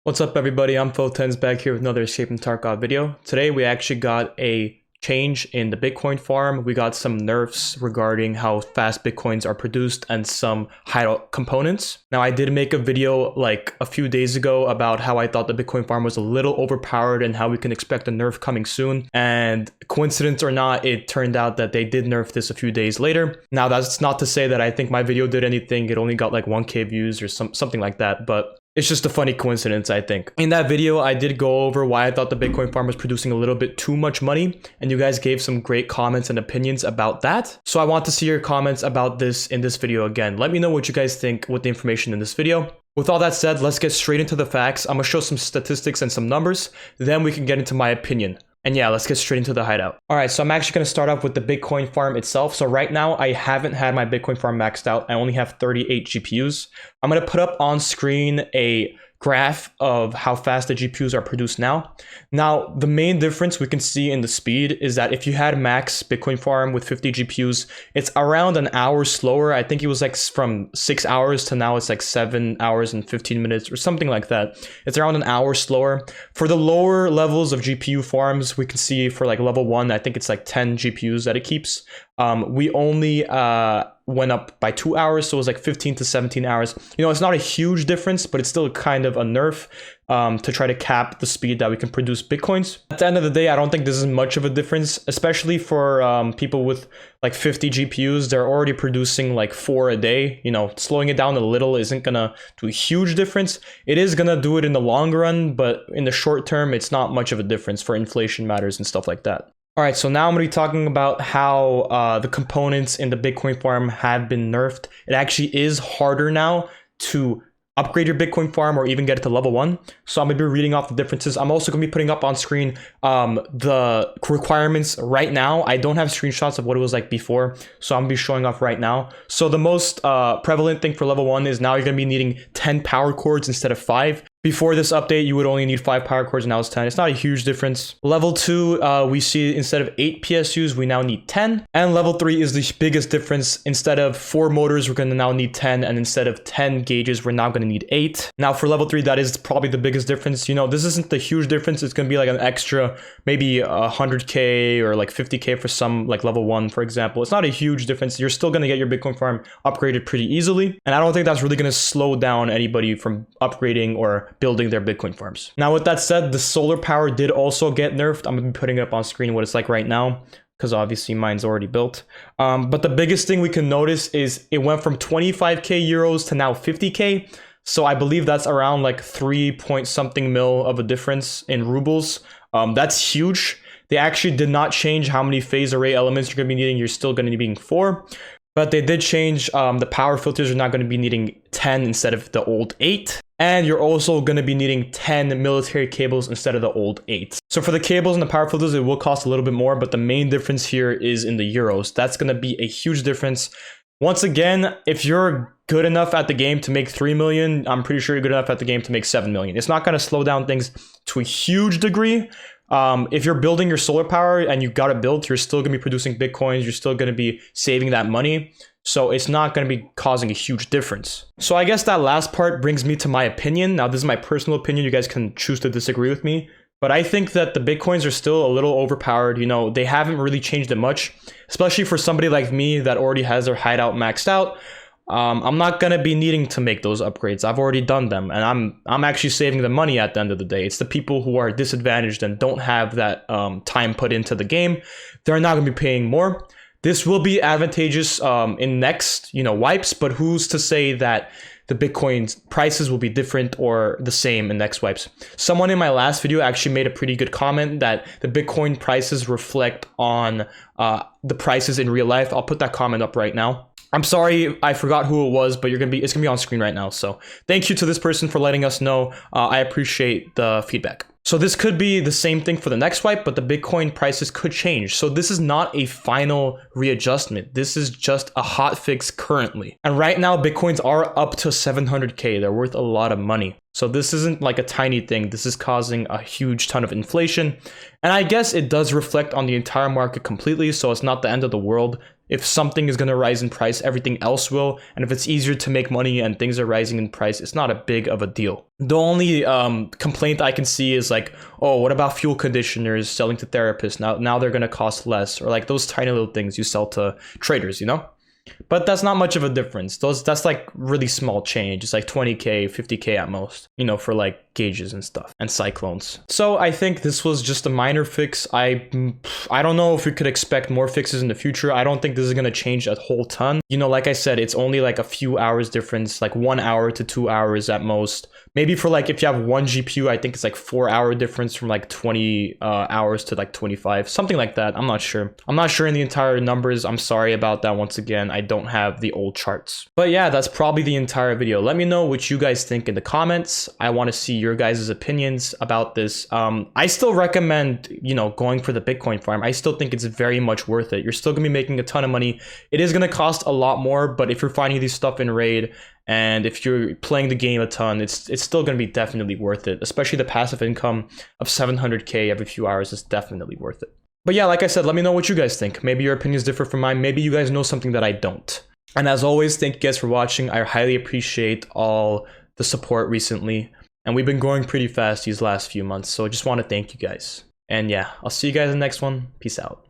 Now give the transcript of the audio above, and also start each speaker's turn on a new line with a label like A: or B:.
A: What's up everybody, I'm TridentZ back here with another Escape from Tarkov video. Today we actually got a change in the Bitcoin farm. We got some nerfs regarding how fast Bitcoins are produced and some hideout components. Now I did make a video like a few days ago about how I thought the Bitcoin farm was a little overpowered and how we can expect a nerf coming soon. And coincidence or not, it turned out that they did nerf this a few days later. Now that's not to say that I think my video did anything. It only got like 1K views or something like that, but it's just a funny coincidence, I think. In that video, I did go over why I thought the Bitcoin farm was producing a little bit too much money, and you guys gave some great comments and opinions about that. So I want to see your comments about this in this video again. Let me know what you guys think with the information in this video. With all that said, let's get straight into the facts. I'm gonna show some statistics and some numbers, then we can get into my opinion. And yeah, let's get straight into the hideout. All right, so I'm actually gonna start off with the Bitcoin farm itself. So right now, I haven't had my Bitcoin farm maxed out. I only have 38 GPUs. I'm gonna put up on screen a graph of how fast the GPUs are produced now. Now, the main difference we can see in the speed is that if you had max Bitcoin farm with 50 GPUs, it's around an hour slower. I think it was like from 6 hours to now it's like 7 hours and 15 minutes or something like that. It's around an hour slower. For the lower levels of GPU farms, we can see for like level 1, I think it's like 10 GPUs that it keeps. We only went up by 2 hours, so it was like 15 to 17 hours. You know, it's not a huge difference, but it's still kind of a nerf to try to cap the speed that we can produce Bitcoins. At the end of the day, I don't think this is much of a difference, especially for people with like 50 GPUs. They're already producing like 4 a day. You know, slowing it down a little isn't gonna do a huge difference. It is gonna do it in the long run, but in the short term, it's not much of a difference for inflation matters and stuff like that. All right, so now I'm going to be talking about how the components in the Bitcoin farm have been nerfed. It actually is harder now to upgrade your Bitcoin farm or even get it to level 1. So I'm going to be reading off the differences. I'm also going to be putting up on screen the requirements right now. I don't have screenshots of what it was like before, so I'm going to be showing off right now. So the most prevalent thing for level 1 is now you're going to be needing 10 power cords instead of 5. Before this update, you would only need 5 power cords, now it's 10. It's not a huge difference. Level 2, we see instead of 8 PSUs, we now need 10. And level 3 is the biggest difference. Instead of 4 motors, we're going to now need 10. And instead of 10 gauges, we're now going to need 8. Now for level 3, that is probably the biggest difference. You know, this isn't the huge difference. It's going to be like an extra, maybe 100K or like 50K for some, like level 1, for example. It's not a huge difference. You're still going to get your Bitcoin farm upgraded pretty easily. And I don't think that's really going to slow down anybody from upgrading or building their Bitcoin farms. Now, with that said, the solar power did also get nerfed. I'm gonna be putting up on screen what it's like right now, because obviously mine's already built. But the biggest thing we can notice is it went from 25K euros to now 50K. So I believe that's around like 3 point something mil of a difference in rubles. That's huge. They actually did not change how many phase array elements you're gonna be needing. You're still gonna be needing 4. But they did change the power filters are now going to be needing 10 instead of the old 8. And you're also going to be needing 10 military cables instead of the old 8. So for the cables and the power filters, it will cost a little bit more, but the main difference here is in the euros. That's going to be a huge difference. Once again, if you're good enough at the game to make 3 million, I'm pretty sure you're good enough at the game to make 7 million. It's not going to slow down things to a huge degree. If you're building your solar power and you got it built, you're still going to be producing Bitcoins. You're still going to be saving that money. So it's not going to be causing a huge difference. So I guess that last part brings me to my opinion. Now, this is my personal opinion. You guys can choose to disagree with me. But I think that the Bitcoins are still a little overpowered. You know, they haven't really changed it much, especially for somebody like me that already has their hideout maxed out. I'm not gonna be needing to make those upgrades. I've already done them, and I'm actually saving the money at the end of the day. It's the people who are disadvantaged and don't have that time put into the game. They're not gonna be paying more. This will be advantageous in next, wipes, but who's to say that the Bitcoin prices will be different or the same in next wipes? Someone in my last video actually made a pretty good comment that the Bitcoin prices reflect on the prices in real life. I'll put that comment up right now. I'm sorry, I forgot who it was, but it's gonna be on screen right now. So thank you to this person for letting us know. I appreciate the feedback. So this could be the same thing for the next wipe, but the Bitcoin prices could change. So this is not a final readjustment. This is just a hot fix currently. And right now, Bitcoins are up to 700K. They're worth a lot of money. So this isn't like a tiny thing. This is causing a huge ton of inflation. And I guess it does reflect on the entire market completely. So it's not the end of the world. If something is going to rise in price, everything else will. And if it's easier to make money and things are rising in price, it's not a big of a deal. The only complaint I can see is like, oh, what about fuel conditioners selling to therapists? Now they're going to cost less, or like those tiny little things you sell to traders, you know? But that's not much of a difference. That's like really small change. It's like 20K, 50K at most, you know, for like gauges and stuff and cyclones. So I think this was just a minor fix. I don't know if we could expect more fixes in the future. I don't think this is going to change a whole ton. You know, like I said, it's only like a few hours difference, like 1 hour to 2 hours at most. Maybe for like, if you have one GPU, I think it's like 4 hour difference from like 20 hours to like 25, something like that. I'm not sure. I'm not sure in the entire numbers. I'm sorry about that once again. I don't have the old charts. But yeah, that's probably the entire video. Let me know what you guys think in the comments. I want to see your guys' opinions about this. I still recommend, you know, going for the Bitcoin farm. I still think it's very much worth it. You're still gonna be making a ton of money. It is gonna cost a lot more, but if you're finding these stuff in raid, and if you're playing the game a ton, it's still going to be definitely worth it. Especially the passive income of 700K every few hours is definitely worth it. But yeah, like I said, let me know what you guys think. Maybe your opinions differ from mine. Maybe you guys know something that I don't. And as always, thank you guys for watching. I highly appreciate all the support recently. And we've been growing pretty fast these last few months. So I just want to thank you guys. And yeah, I'll see you guys in the next one. Peace out.